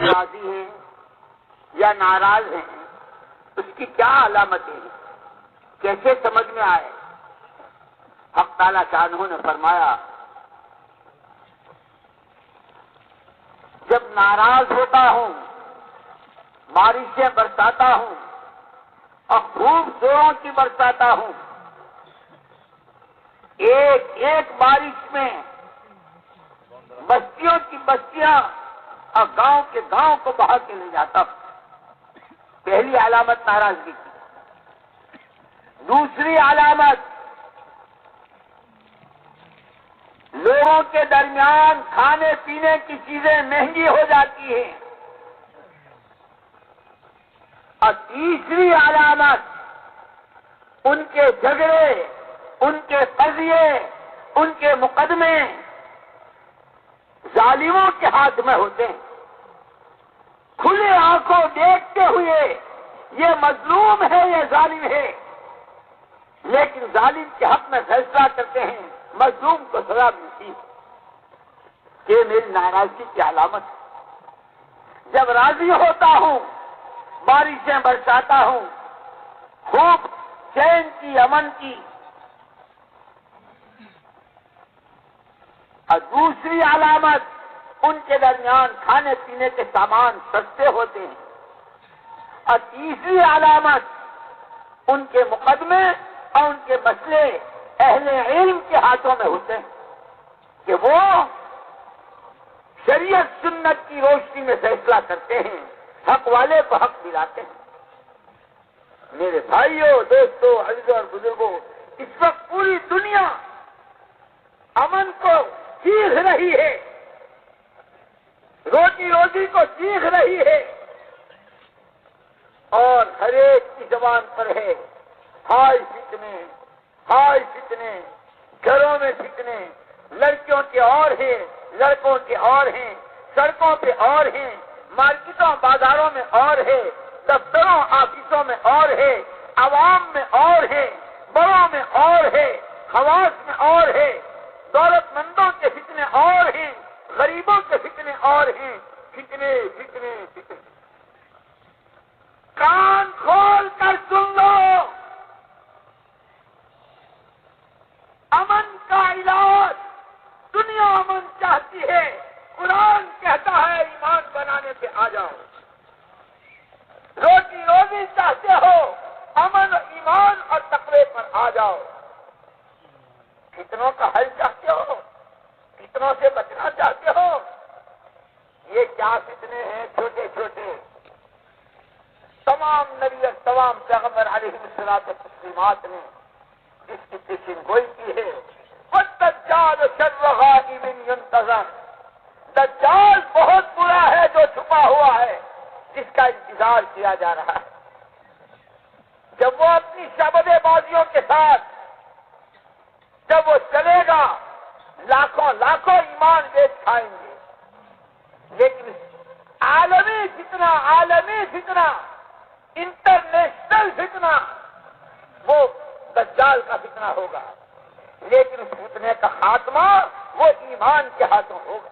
راضی ہیں یا ناراض ہیں، اس کی کیا علامتیں ہیں، کیسے سمجھ میں آئے؟ حق تعالیٰ شانہ نے فرمایا جب ناراض ہوتا ہوں، بارشیں برساتا ہوں اور خوب زوروں کی برساتا ہوں، ایک ایک بارش میں بستیوں کی بستیاں اور گاؤں کے گاؤں کو بہا کے لے جاتا ہوں۔ پہلی علامت ناراضگی کی۔ دوسری علامت لوگوں کے درمیان کھانے پینے کی چیزیں مہنگی ہو جاتی ہیں۔ اور تیسری علامت ان کے جھگڑے، ان کے قضیے، ان کے مقدمے ظالموں کے ہاتھ میں ہوتے ہیں۔ کھلے آنکھوں دیکھتے ہوئے یہ مظلوم ہے، یہ ظالم ہے، لیکن ظالم کے حق میں فیصلہ کرتے ہیں، مظلوم کو سزا ملتی ہے۔ یہ میری ناراضگی کی علامت ہے۔ جب راضی ہوتا ہوں، بارشیں برساتا ہوں، خوب چین کی، امن کی۔ اور دوسری علامت ان کے درمیان کھانے پینے کے سامان سستے ہوتے ہیں۔ اور تیسری علامت ان کے مقدمے اور ان کے مسئلے اہل علم کے ہاتھوں میں ہوتے ہیں کہ وہ شریعت سنت کی روشنی میں فیصلہ کرتے ہیں، حق والے کو حق دلاتے ہیں۔ میرے بھائیوں، دوستوں، عزیزوں اور بزرگوں، اس وقت پوری دنیا امن کو چیخ رہی ہے، روٹی روزی کو چیخ رہی ہے، اور ہر ایک کی زبان پر ہے ہائے فتنے، ہائے فتنے، گھروں میں فتنے، لڑکیوں کے اور ہیں، لڑکوں کے اور ہیں، سڑکوں پہ اور ہیں، مارکیٹوں بازاروں میں اور ہے، دفتروں آفسوں میں اور ہے، عوام میں اور ہے، بڑوں میں اور ہے، خواص میں اور ہے، دولت مندوں کے فتنے اور ہیں، غریبوں کے فتنے اور ہیں، فتنے فتنے فتنے۔ کان کھول کر سن لو، امن کا علاج، دنیا امن چاہتی ہے، قرآن کہتا ہے ایمان بنانے پہ آ جاؤ۔ روٹی روزی چاہتے ہو، امن ایمان اور تقوی پر آ جاؤ۔ فتنوں کا حل چاہتے ہو، فتنوں سے بچنا چاہتے ہو، یہ کیا فتنے ہیں چھوٹے چھوٹے؟ تمام نبی اور تمام پیغمبر علیہ الصلوۃ والتسلیمات نے جس کی پیشین گوئی کی ہے، والدجال شر غائب ينتظر، دجال بہت برا ہے جو چھپا ہوا ہے، جس کا انتظار کیا جا رہا ہے۔ جب وہ اپنی شعبدے بازیوں کے ساتھ جب وہ چلے گا، لاکھوں لاکھوں ایمان بیچ کھائیں گے، لیکن عالمی فتنہ انٹرنیشنل فتنہ وہ دجال کا فتنہ ہوگا، لیکن اس فتنے کا خاتمہ وہ ایمان کے ہاتھوں ہوگا۔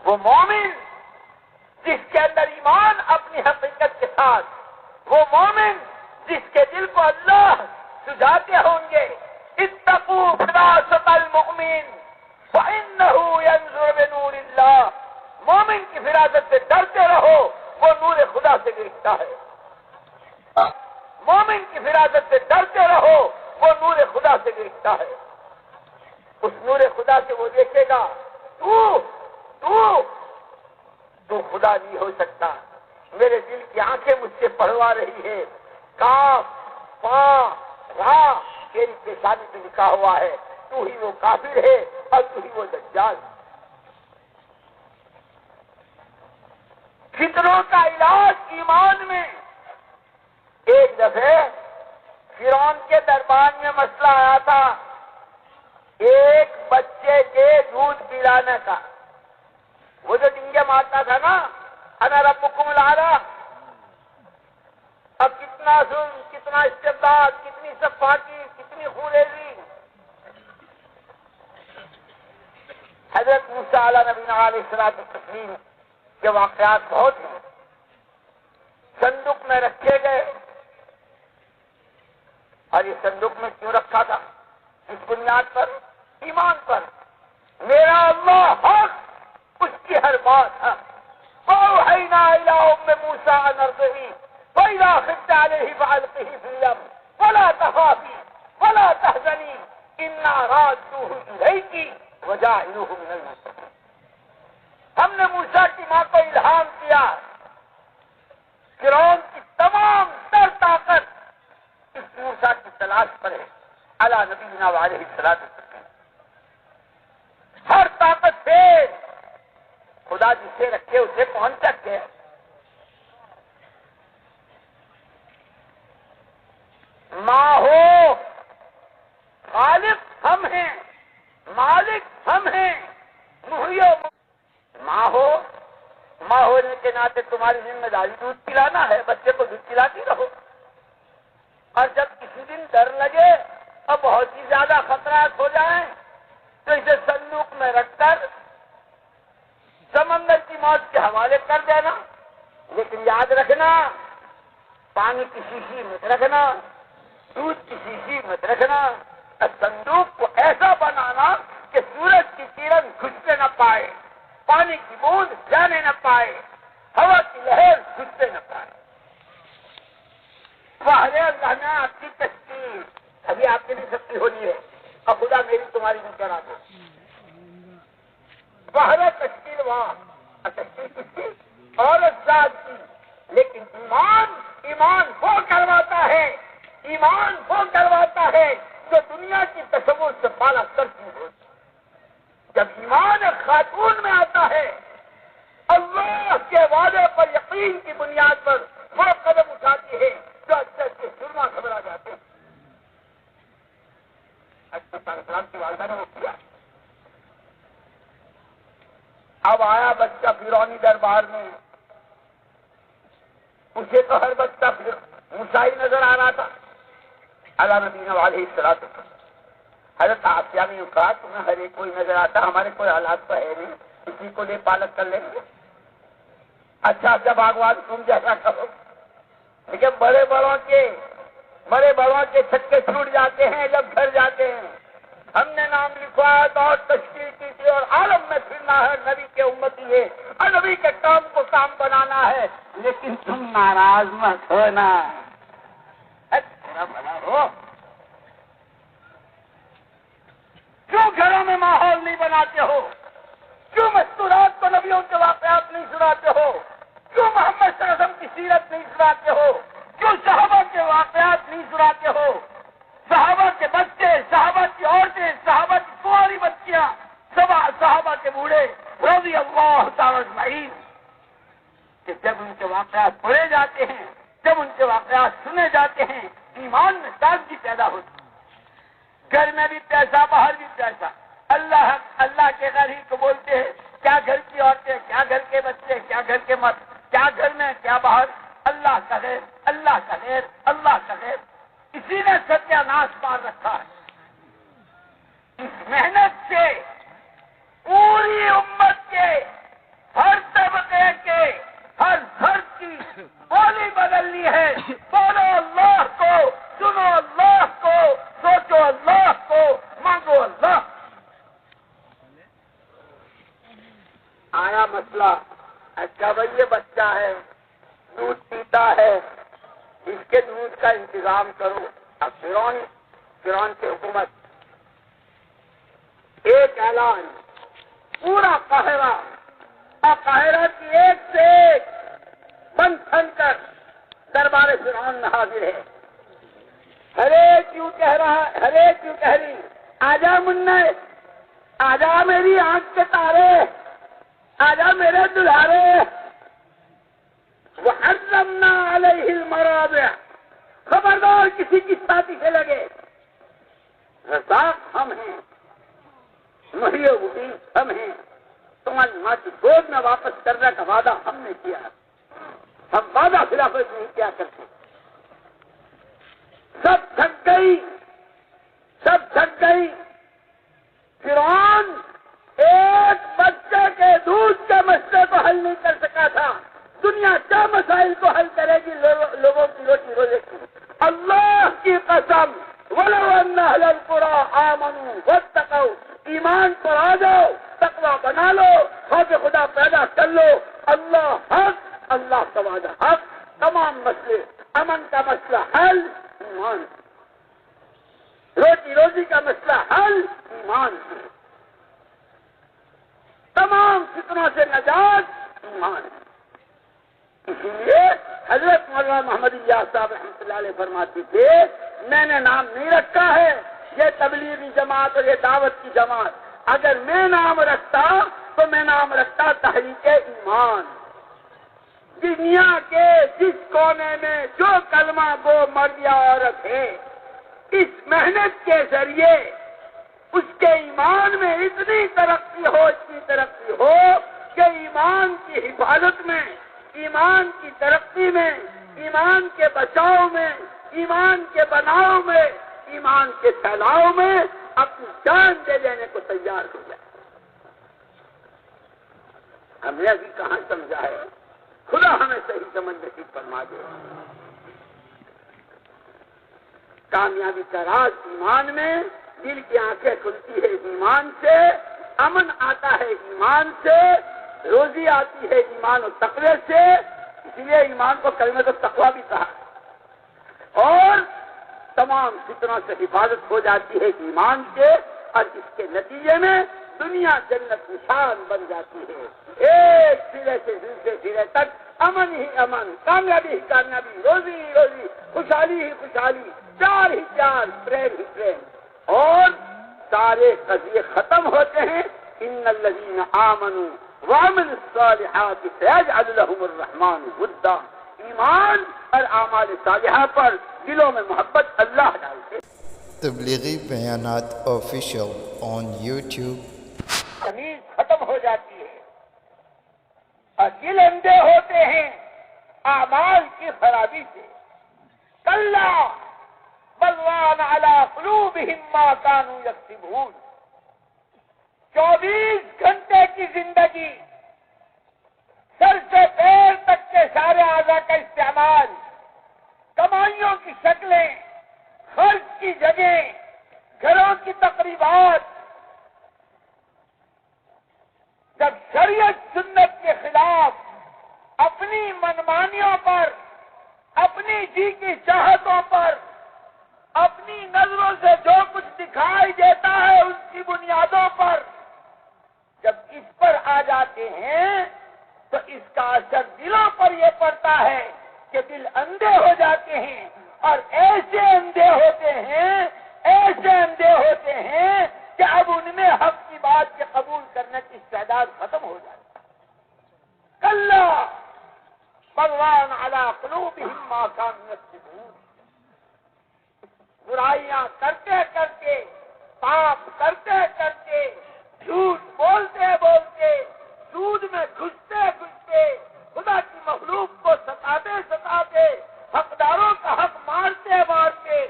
وہ مومن جس کے اندر ایمان اپنی حقیقت کے ساتھ، وہ مومن جس کے دل کو اللہ سجاتے ہوں گے، اتقوا فراست المؤمن فإنه ينظر بنور اللہ، مومن کی فراست سے ڈرتے رہو، وہ نور خدا سے دیکھتا ہے۔ مومن کی فراست سے ڈرتے رہو، وہ نور خدا سے دیکھتا ہے۔ اس نور خدا سے وہ دیکھے گا تو خدا نہیں ہو سکتا، میرے دل کی آنکھیں مجھ سے پڑھوا رہی ہے، کاف فا را تیری پیشانی پہ لکھا ہوا ہے، تو ہی وہ کافر ہے اور تو ہی وہ دجال۔ فتنوں کا علاج ایمان میں۔ ایک دفعہ فرعون کے دربار میں مسئلہ آیا تھا ایک بچے کے دودھ پلانے کا۔ وہ جو ڈنگے مارتا تھا نا، انا ربکم الاعلی، اب کتنا ظلم، کتنا استبداد، کتنی سفاکی، کتنی خوریزی۔ حضرت موسیٰ علیہ نبینا علیہ الصلوۃ والتسلیم کے واقعات بہت ہیں. صندوق میں رکھے گئے. اور یہ صندوق میں کیوں رکھا تھا؟ اس بنیاد پر، ایمان پر. میرا اللہ حق، اس کی ہر بات ہے. وَأَوْحَيْنَا إِلَىٰ أُمِّ مُوسَىٰ أَنْ أَرْضِعِيهِ فَإِذَا خِفْتِ عَلَيْهِ فَأَلْقِهِ فِي الْيَمِّ وَلَا تَخَافِي وَلَا تَحْزَنِي إِنَّا رَادُّوهُ إِلَيْكِ وَجَاعِلُوهُ مِنَ الْمُرْسَلِينَ. ہم نے موسیٰ کی ماں کو الہام کیا. فرعون کی تمام تر طاقت اس موسیٰ کی تلاش پر ہے. علی نبینا وعلیہ الصلوۃ والسلام. ہر طاقت سے خدا جسے رکھے اسے پہنچ سکتے. ماں ہو، خالق ہم ہیں، مالک ہم ہیں. ماں ہو، ماں ہونے کے ناطے تمہاری ذمہ داری دودھ پلانا ہے. بچے کو دودھ پلاتی رہو. اور جب کسی دن ڈر لگے اور بہت ہی زیادہ خطرات ہو جائیں تو اسے صندوق میں رکھ کر سمندر کی موت کے حوالے کر دینا. لیکن یاد رکھنا، پانی کی شیشی مت رکھنا، دودھ کی شیشی مت رکھنا. صندوق کو ایسا بنانا کہ سورج کی کرن گھسنے نہ پائے، پانی کی بوند جانے نہ پائے، ہوا کی لہر گھسنے نہ پائے. اللہ نے آپ کی تشکیل ابھی آپ کے لیے سختی ہونی ہے اور خدا میری تمہاری بھی کرا دے. بہر تشکیل وہاں تشکیل کس کی؟ عورت ذات کی. لیکن ایمان وہ کرواتا ہے، ایمان وہ کرواتا ہے جو دنیا کی تصور سے بالا تر چیز ہوتی. جب ایمان ایک خاتون میں آتا ہے، اللہ کے وعدے پر یقین کی بنیاد پر وہ قدم اٹھاتی ہے جو اچھے اچھے سرما گھبرا جاتے ہیں. اچھا سلام کی والدہ نے وہ کیا. اب آیا بچہ فرعونی دربار میں. اسے تو ہر بچہ پھر موسیٰ نظر آ رہا تھا. اللہ نبینا علیہ الصلوۃ والسلام. حضرت عائشہ نے کہا تمہیں ہر ایک کوئی نظر آتا، ہمارے کوئی حالات تو ہے نہیں، کسی کو لے پالک کر لیں گے. اچھا جب آگوان تم جیسا کرو. لیکن بڑے بڑوں کے چھکے چھوٹ جاتے ہیں جب گھر جاتے ہیں. ہم نے نام لکھوایا تھا اور تشکیل کی تھی اور عالم میں پھرنا ہے، نبی کے امتی ہے اور نبی کے کام کو کام بنانا ہے. لیکن تم ناراض مت ہونا. اچھا بھلا ہو. کیوں گھروں میں ماحول نہیں بناتے ہو؟ کیوں مستورات کو نبیوں کے واقعات نہیں سناتے ہو؟ کیوں محمد صلی اللہ علیہ وسلم کی سیرت نہیں سناتے ہو؟ کیوں صحابہ کے واقعات نہیں سناتے ہو؟ صحابہ کے بچے، صحابہ کی عورتیں، صحابہ کی کنواری بچیاں، صحابہ کے بوڑھے رضی اللہ تعالی اجمعین، کہ جب ان کے واقعات پڑھے جاتے ہیں، جب ان کے واقعات سنے جاتے ہیں، ایمان میں تازگی پیدا ہوتی. گھر میں بھی پیسہ، باہر بھی پیسہ. اللہ کے گھر ہی کو بولتے ہیں. کیا گھر کی عورتیں، کیا گھر کے بچے، کیا گھر کے مرد، کیا گھر میں کیا باہر. اللہ کا خیر، اللہ کا خیر، اللہ کا خیر. اسی نے ستیہ ناش مار رکھا ہے. اس محنت سے پوری امت کے ہر طبقے کے ہر گھر کی بولی بدلنی ہے. بولو اللہ کو، سنو اللہ کو، سوچو اللہ کو، مانگو اللہ. آیا مسئلہ. اچھا بھائی یہ بچہ ہے، دودھ پیتا ہے، اس کے دودھ کا انتظام کرو. اب فرعون کی حکومت، ایک اعلان، پورا قاہرہ اور قاہرہ کی ایک سے ایک بند تھن کر دربار فرعون میں حاضر ہے. ہر ایک کیوں کہہ رہی آجا منہ، آجا میری آنکھ کے تارے، آجا میرے دلہارے. وحرمنا علیہ المراضع. خبردار کسی کی ساتھی سے لگے. رزاق ہم ہیں، محی مبین ہم ہیں. تمہاری ماں کی گود میں واپس کرنے کا وعدہ ہم نے کیا. ہم وعدہ خلافت نہیں کیا کرتے. سب تھک گئی. فرعون ایک بچے کے دودھ کے مسئلے کو حل نہیں کر سکا. لو اللہ حق، اللہ کا وعدہ حق، تمام مسئلے، امن کا مسئلہ حل ایمان، روزی روزی کا مسئلہ حل ایمان سے، تمام فتنوں سے نجات ایمان۔ اسی لیے حضرت مولانا محمد الیاس صاحب رحمۃ اللہ علیہ فرماتے تھے، میں نے نام نہیں رکھا ہے یہ تبلیغی جماعت اور یہ دعوت کی جماعت، اگر میں نام رکھتا تو میں نام رکھتا تحریک ایمان۔ دنیا کے جس کونے میں جو کلمہ گو مرد یا عورت ہے، اس محنت کے ذریعے اس کے ایمان میں اتنی ترقی ہو، اتنی ترقی ہو کہ ایمان کی حفاظت میں، ایمان کی ترقی میں، ایمان کے بچاؤ میں، ایمان کے بناؤ میں، ایمان کے پھیلاؤ میں اپنی جان دے دینے کو تیار ہو جائے۔ ہم نے ابھی کہاں سمجھا ہے؟ خدا ہمیں صحیح سمجھ نصیب فرما دے۔ کامیابی کا راز ایمان میں، دل کی آنکھیں کھلتی ہے ایمان سے، امن آتا ہے ایمان سے، روزی آتی ہے ایمان و تقوی سے، اسی لیے ایمان کو کلمۃ التقویٰ بھی کہا، اور تمام فتنوں سے حفاظت ہو جاتی ہے ایمان سے، اور اس کے نتیجے میں دنیا جنت نشان بن جاتی ہے، ایک سرے سے دوسرے سرے تک امن ہی امن، کامیابی ہی کامیابی، روزی ہی روزی، خوشحالی ہی خوشحالی، پیار ہی پیار، پریم ہی پریم، اور سارے قضیے ختم ہوتے ہیں ان الذین آمنوا وعملوا الصالحات سیجعل لهم الرحمن ودا۔ ایمان اور اعمال صالحہ پر دلوں میں محبت اللہ ڈالتے۔ تبلیغی بیانات آفیشیل آن یوٹیوب۔ تمیز ختم ہو جاتی ہے اور دل اندھے ہوتے ہیں اعمال کی خرابی سے۔ کلا بل ران علی قلوبہم ما کانوا یکسبون۔ 24 گھنٹے کی زندگی، سر سے پیر تک کے سارے اعضاء کا استعمال، کمائیوں کی شکلیں، خرچ کی جگہیں، گھروں کی تقریبات، جب شریعت سنت کے خلاف اپنی منمانیوں پر، اپنی جی کی چاہتوں پر، اپنی نظروں سے جو کچھ دکھائی دیتا ہے اس کی بنیادوں پر جب اس پر آ جاتے ہیں تو اس کا اثر دلوں پر یہ پڑتا ہے کہ دل اندھے ہو جاتے ہیں، اور ایسے اندھے ہوتے ہیں، ایسے اندھے ہوتے ہیں کہ اب ان میں حق کی بات کے قبول کرنے کی استعداد ختم ہو جاتی ہے۔ کلا بل ران علی قلوبہم ما کانوا یکسبون۔ برائیاں کرتے کرتے، پاپ کرتے کرتے، جھوٹ بولتے بولتے، سود میں گھستے گھستے، خدا کی مخلوق کو ستاتے ستاتے، حقداروں کا حق مارتے مارتے،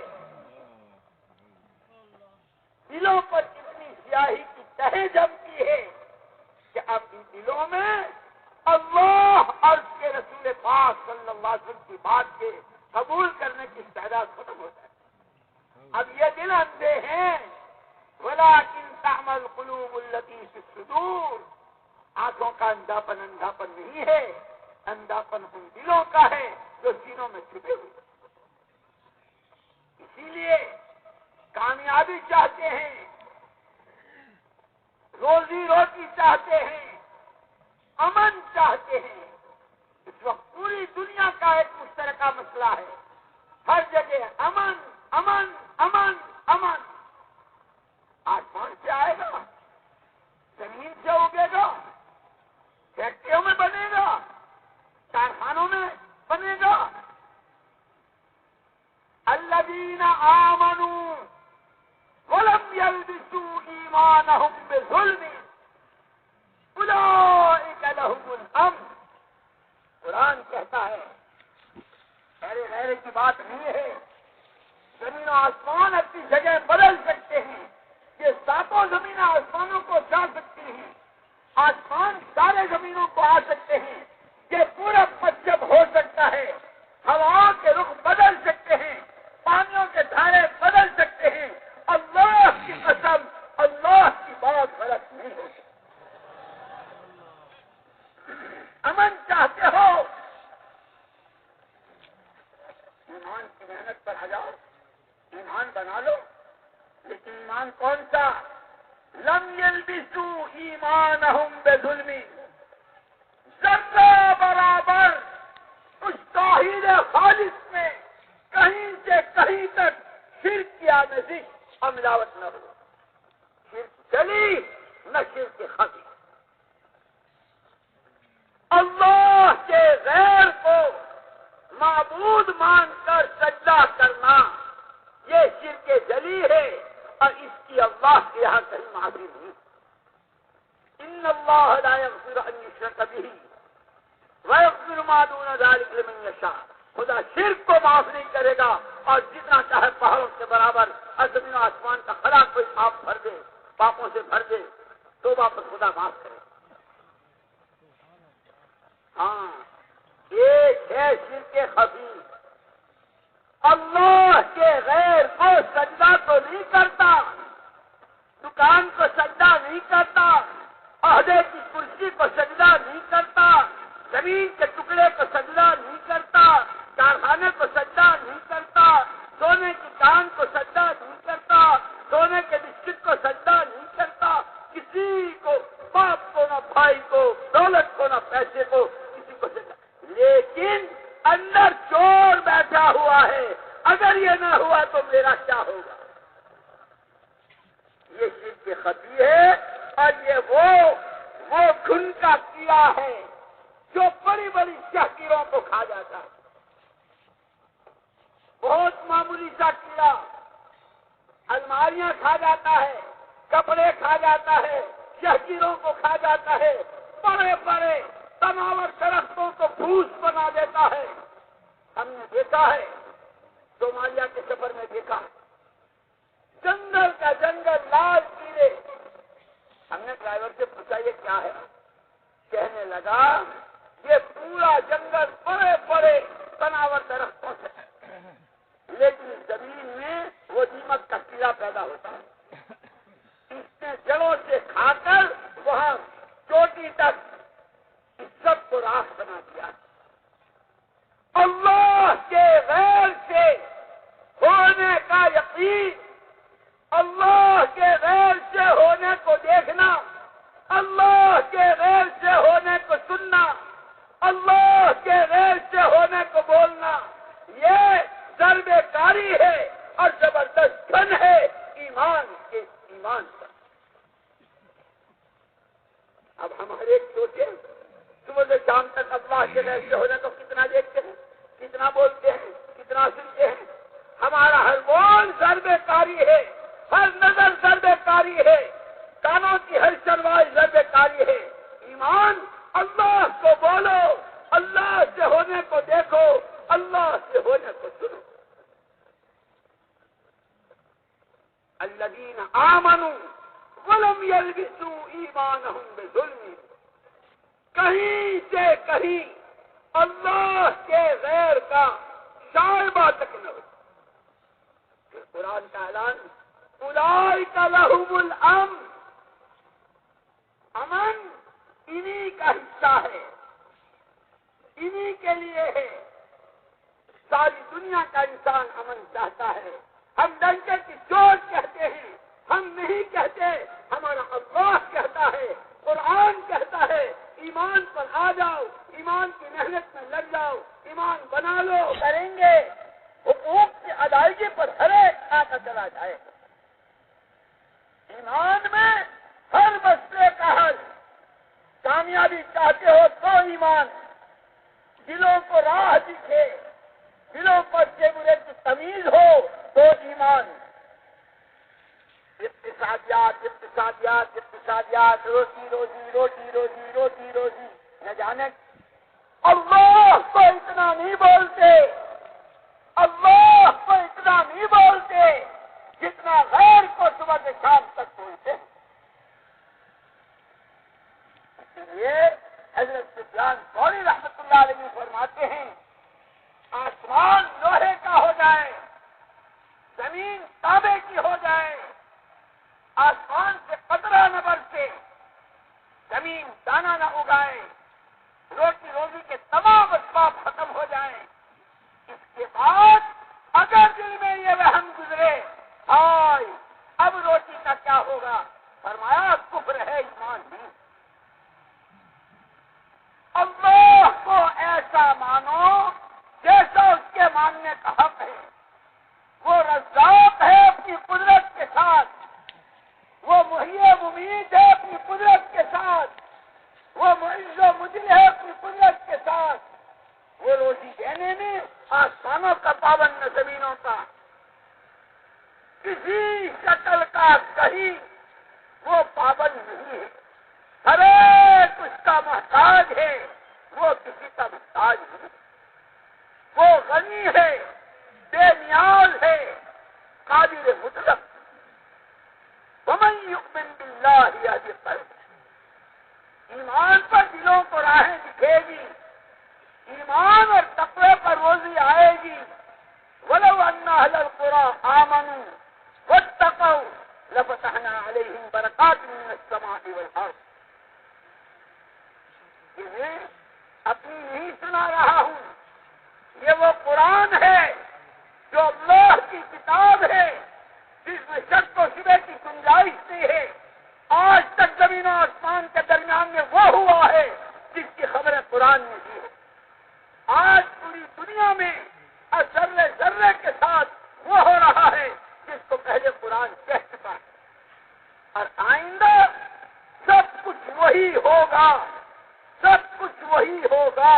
دلوں پر اتنی سیاہی کی تہہ جمتی ہے کہ اب ان دلوں میں اللہ اور اس کے رسول پاک صلی اللہ علیہ وسلم کی بات کے قبول کرنے کی استعداد ختم ہو جائے۔ اب یہ دل اندھے ہیں، ولیکن تعمی القلوب التی فی الصدور۔ آنکھوں کا اندھاپن اندھاپن نہیں ہے، اندھاپن ان دلوں کا ہے جو سینوں میں چھپے ہوئے۔ اسی لیے کامیابی چاہتے ہیں، روزی روٹی چاہتے ہیں، امن چاہتے ہیں۔ اس وقت پوری دنیا کا ایک مشترکہ مسئلہ ہے، ہر جگہ امن امن امن امن۔ آسمان سے آئے گا، زمین سے اگے گا، فیکٹریوں میں بنے گا، کارخانوں میں بنے گا۔ الذین آمنوا ولم یلبسوا ایمانہم بظلم اولئک لہم الامن۔ قرآن کہتا ہے، غیر کی بات نہیں ہے، زمین و آسمان اپنی جگہ بدل سکتے ہیں، یہ ساتوں زمین آسمانوں کو جا سکتی ہیں، آسمان سارے زمینوں کو آ سکتے ہیں، یہ پورا پچھم ہو سکتا ہے، ہواؤں کے رخ بدل سکتے ہیں، پانیوں کے دھارے بدل سکتے ہیں، اللہ کی قسم اللہ کی بات غلط نہیں ہو سکتی۔ امن چاہتے ہو، ایمان کی محنت پر آ جاؤ، ایمان بنا لو، لیکن ایمان کون سا؟ لم یلبسوا ایمانہم بظلم، ذرہ برابر اس توحید خالص میں کہیں سے کہیں تک شرک کی آمیزش اور ملاوٹ نہ ہو، شرک جلی نہ شرک خفی۔ اللہ کے غیر کو معبود مان کر سجدہ کرنا یہ شرک جلی ہے، اور اس کی اللہ کے یہاں کہیں معافی نہیں۔ ان اللہ لا یغفر ان یشرک بہ ویغفر ما دون ذلک لمن یشاء، خدا شرک کو معاف نہیں کرے گا، اور جتنا چاہے پہاڑوں کے برابر اور زمین و آسمان کا خلا کوئی پاپ بھر دے، پاپوں سے بھر دے تو واپس خدا معاف کرے۔ ہاں، ایک ہے شرک خفی، اللہ کے غیر کو سجدہ تو نہیں کرتا، دکان کو سجدہ نہیں کرتا، عہدے کی کرسی کو سجدہ نہیں کرتا، زمین کے ٹکڑے کو سجدہ نہیں کرتا، کارخانے کو سجدہ نہیں کرتا، سونے کی کان کو سجدہ نہیں کرتا، سونے کے بسکٹ کو سجدہ نہیں کرتا، کسی کو، باپ کو نہ بھائی کو، دولت کو نہ پیسے کو، کسی کو سجدہ، لیکن اندر چور بیٹھا ہوا ہے، اگر یہ نہ ہوا تو میرا کیا ہوگا؟ یہ شرک خفی ہے، اور یہ وہ گھن کا کیڑا ہے جو بڑی بڑی شہگیروں کو کھا جاتا ہے۔ بہت معمولی سا کیڑا الماریاں کھا جاتا ہے، کپڑے کھا جاتا ہے، شہگیروں کو کھا جاتا ہے، بڑے بڑے تناور درختوں کو بھوس بنا دیتا ہے۔ ہم نے دیکھا ہے، صومالیہ کے سفر میں دیکھا، جنگل کا جنگل لال کیڑے۔ ہم نے ڈرائیور سے پوچھا یہ کیا ہے؟ کہنے لگا یہ پورا جنگل بڑے بڑے تناور درختوں سے ہے، لیکن زمین میں وہ دیمک کا کیڑا پیدا ہوتا ہے، اس نے جڑوں سے کھا کر وہاں چوٹی تک اس سب کو راکھ بنا دیا۔ اللہ کے غیر سے ہونے کا یقین، اللہ کے غیر سے ہونے کو دیکھنا، اللہ کے غیر سے ہونے کو سننا، اللہ کے غیر سے ہونے کو بولنا، یہ ضرب کاری ہے اور زبردست گن ہے ایمان کے ایمان پر۔ اب ہم ہر ایک سوچیں، صبح سے شام تک اللہ کے غیر سے ہونے کو کتنا دیکھتے ہیں، کتنا بولتے ہیں، کتنا سنتے ہیں۔ ہمارا ہر بول ضرب کاری ہے، ہر نظر ضرب کاری ہے، کانوں کی ہر سنوائی ضرب کاری ہے۔ ایمان، اللہ کو بولو، اللہ سے ہونے کو دیکھو، اللہ سے ہونے کو سنو۔ الذین آمنوا ولم یلبسوا ایمانہم بظلم، کہیں سے کہیں اللہ کے غیر کا شائبہ تک نہ ہو۔ پھر قرآن کا اعلان، اولئک لہم الامن، امن انہی کا حصہ ہے، انہی کے لیے ہے۔ ساری دنیا کا انسان امن چاہتا ہے۔ ہم ڈنکے کی چوٹ کہتے ہیں، ہم نہیں کہتے، ہمارا اللہ کہتا ہے، قرآن کہتا ہے، ایمان پر آ جاؤ، ایمان کی محنت میں لگ جاؤ، ایمان بنا لو، کریں گے حقوق کی ادائیگی پر ہر ایک آتا چلا جائے۔ ایمان میں ہر مسئلے کا حل، کامیابی چاہتے ہو تو ایمان، دلوں کو راہ دکھے، دلوں پر سے برے کی تمیز ہو تو ایمان۔ اقتصادیات اقتصادیات اقتصادیات، روزی روزی روزی روزی روزی روزی، نہ جانے اللہ کو اتنا نہیں بولتے، اللہ کو اتنا نہیں بولتے جتنا غیر کو صبح سے شام تک بولتے۔ اس لیے حضرت سفیان ثوری رحمۃ اللہ علیہ فرماتے ہیں، آسمان لوہے کا ہو جائے، زمین تانبے کی ہو جائے، آسمان سے قطرہ نہ برسے، زمین دانہ نہ اگائے، روٹی دینے کا حق ہے. وہ رزاق ہے اپنی قدرت کے ساتھ، وہ محیی ممیت ہے اپنی قدرت کے ساتھ، وہ معز و مذل ہے اپنی قدرت کے ساتھ. وہ روزی دینے میں آسمانوں کا پابند نہ زمینوں کا، کسی شکل کا کہیں وہ پابند نہیں ہے. ہر ایک اس کا محتاج ہے، وہ کسی کا محتاج نہیں. وہ غنی ہے، بے نیاز ہے، قادر مطلق. ومن یؤمن باللہ یہدی قلبہ، ایمان پر دلوں کو راہیں دکھے گی، ایمان اور تقوی پر روزی آئے گی. وَلَوْ أَنَّ أَهْلَ الْقُرَىٰ آمَنُوا وَاتَّقَوْا لَفَتَحْنَا عَلَيْهِمْ بَرَكَاتٍ مِّنَ السَّمَاءِ وَالْأَرْضِ. میں اپنی نہیں سنا رہا ہوں، یہ وہ قرآن ہے جو اللہ کی کتاب ہے جس میں شک و شبہ کی گنجائش نہیں ہے. آج تک زمین و آسمان کے درمیان میں وہ ہوا ہے جس کی خبریں قرآن نے دی ہے. آج پوری دنیا میں ذرے ذرے کے ساتھ وہ ہو رہا ہے جس کو پہلے قرآن کہہ چکا ہے. اور آئندہ سب کچھ وہی ہوگا، سب کچھ وہی ہوگا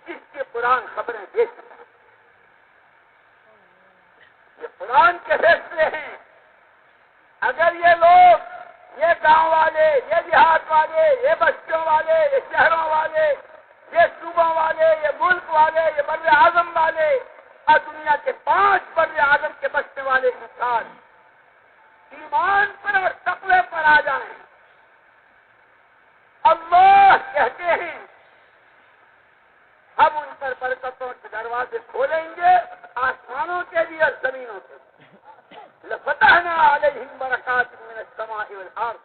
جس کے قرآن خبریں دے چکا ہے. یہ قرآن کے فیصلے ہیں. اگر یہ لوگ، یہ گاؤں والے، یہ دیہات والے، یہ بستیوں والے، یہ شہروں والے، یہ صوبوں والے، یہ ملک والے، یہ بر اعظم والے اور دنیا کے 5 بر اعظم کے بسنے والے انسان ایمان پر اور تقوی پر آ جائیں. اللہ کہتے ہیں ہم ان پر برکتوں کے دروازے کھولیں گے، آسمانوں کے بھی اور زمینوں کے بھی. لفتحنا علیہم برکات من السماء والارض،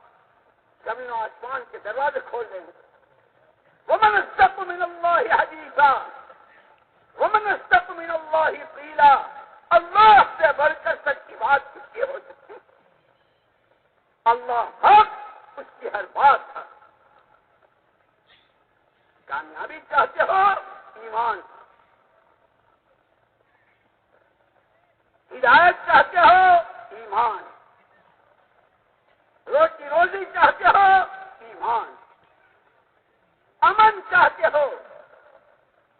زمین و آسمان کے دروازے کھول دیں گے. ومن اصدق من اللہ حدیثا، ومن اصدق من اللہ قیلا. اللہ سے بڑھ کر سچی بات کس کی ہو سکتی؟ اللہ حق، اس کی ہر بات حق. کامیابی چاہتے ہو؟ ایمان. ہدایت چاہتے ہو؟ ایمان. روزی روزی چاہتے ہو؟ ایمان. امن چاہتے ہو؟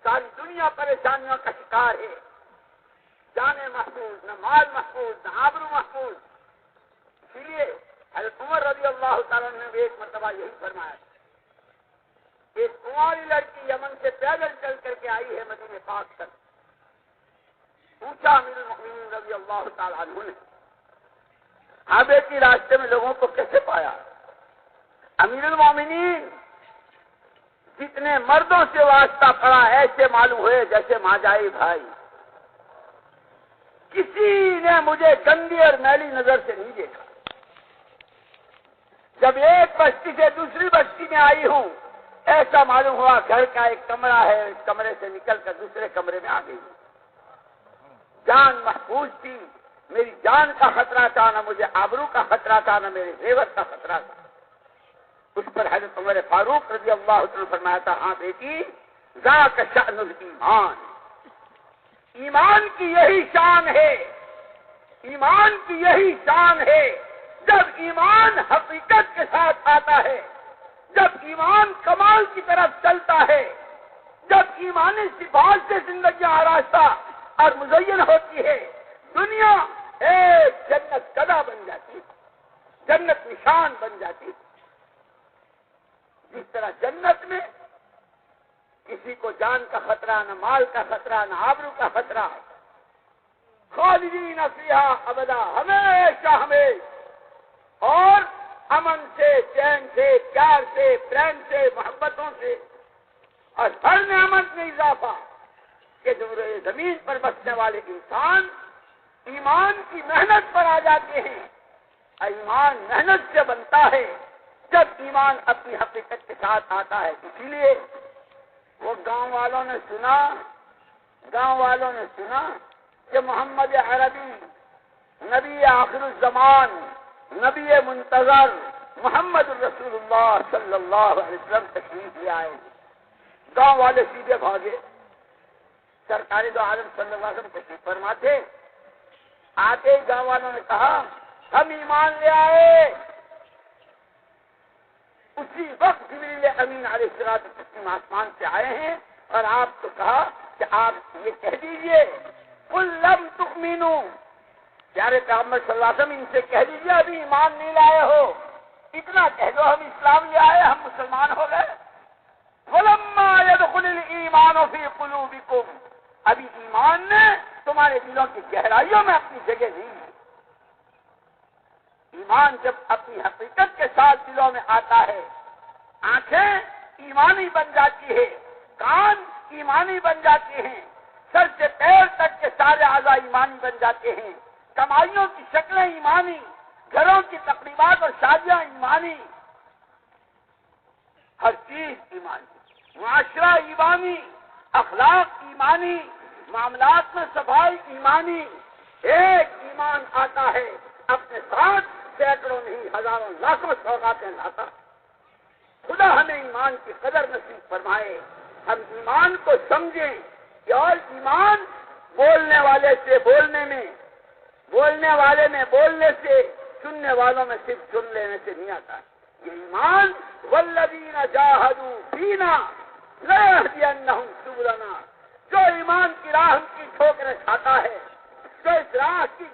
ساری دنیا پریشانیوں کا شکار ہے، جانیں محفوظ، نہ مال محفوظ، نہ آبرو محفوظ. اسی لیے حضرت عمر رضی اللہ تعالیٰ نے بھی ایک مرتبہ یہی فرمایا. ایک کنواری لڑکی یمن سے پیدل چل کر کے آئی ہے مدینے پاک تک. پوچھا امیر المؤمنین رضی اللہ تعالیٰ عنہ نے، کعبے کی راستے میں لوگوں کو کیسے پایا؟ امیر المؤمنین جتنے مردوں سے واسطہ پڑا ایسے معلوم ہوئے جیسے ماں جائی بھائی. کسی نے مجھے گندی اور میلی نظر سے نہیں دیکھا. جب ایک بستی سے دوسری بستی میں آئی ہوں، ایسا معلوم ہوا گھر کا ایک کمرہ ہے، اس کمرے سے نکل کر دوسرے کمرے میں آ گئی. جان محفوظ تھی، میری جان کا خطرہ تھا، نہ مجھے آبرو کا خطرہ تھا، نہ میرے زیور کا خطرہ تھا. اس پر حضرت عمر فاروق رضی اللہ عنہ فرمایا تھا، ہاں بیٹی، ذاک شأن الایمان. ایمان کی یہی شان ہے، ایمان کی یہی شان ہے. جب ایمان حقیقت کے ساتھ آتا ہے، جب ایمان کمال کی طرف چلتا ہے، جب ایمانی صفات سے زندگی آراستہ اور مزین ہوتی ہے، دنیا ایک جنت گدا بن جاتی، جنت نشان بن جاتی. جس طرح جنت میں کسی کو جان کا خطرہ، نہ مال کا خطرہ، نہ آبرو کا خطرہ. خالدین فیہا ابدا، ہمیشہ ہمیشہ، اور امن سے، چین سے، پیار سے، پریم سے، محبتوں سے، اور ہر نعمت میں اضافہ کہ جو زمین پر بسنے والے انسان ایمان کی محنت پر آ جاتے ہیں. ایمان محنت سے بنتا ہے جب ایمان اپنی حقیقت کے ساتھ آتا ہے. اسی لیے وہ گاؤں والوں نے سنا کہ محمد عربی نبی آخر الزمان، نبی منتظر محمد الرسول اللہ صلی اللہ علیہ وسلم تشریف لے آئے. گاؤں والے سیدھے بھاگے، سرکار دو عالم صلی اللہ علیہ وسلم تشریف فرما تھے. آتے ہی گاؤں والوں نے کہا ہم ایمان لے آئے. اسی وقت جبریل امین علیہ الصلوۃ والتسلیم آسمان سے آئے ہیں اور آپ کو کہا کہ آپ یہ کہہ دیجئے قل لم تؤمنوا، پیارے پیغمبر صلی اللہ علیہ وسلم ان سے کہہ دیجئے ابھی ایمان نہیں لائے ہو. اتنا کہہ دو ہم اسلام لے آئے، ہم مسلمان ہو گئے. وَلَمَّا يَدْخُلِ الْإِيمَانُ فِي قُلُوبِكُمْ، ابھی ایمان نے تمہارے دلوں کی گہرائیوں میں اپنی جگہ نہیں لی. ایمان جب اپنی حقیقت کے ساتھ دلوں میں آتا ہے، آنکھیں ایمانی بن جاتی ہے، کان ایمانی بن جاتے ہیں، سر سے پیر تک کے سارے اعضاء ایمانی بن جاتے ہیں، کمائیوں کی شکلیں ایمانی، گھروں کی تقریبات اور شادیاں ایمانی، ہر چیز ایمانی، معاشرہ ایمانی، اخلاق ایمانی، معاملات میں صفائی ایمانی. ایک ایمان آتا ہے اپنے ساتھ سینکڑوں نہیں ہزاروں لاکھوں سوغاتیں لاتا. خدا ہمیں ایمان کی قدر نصیب فرمائے، ہم ایمان کو سمجھیں کہ اور ایمان بولنے والے سے بولنے میں، بولنے والے میں بولنے سے، سننے والوں میں صرف سن لینے سے نہیں آتا. یہ ایمان والذین جاہدوا فینا لنہدینہم سبلنا، جو ایمان کی راہ کی ٹھوکریں کھاتا ہے، جو اس راہ کی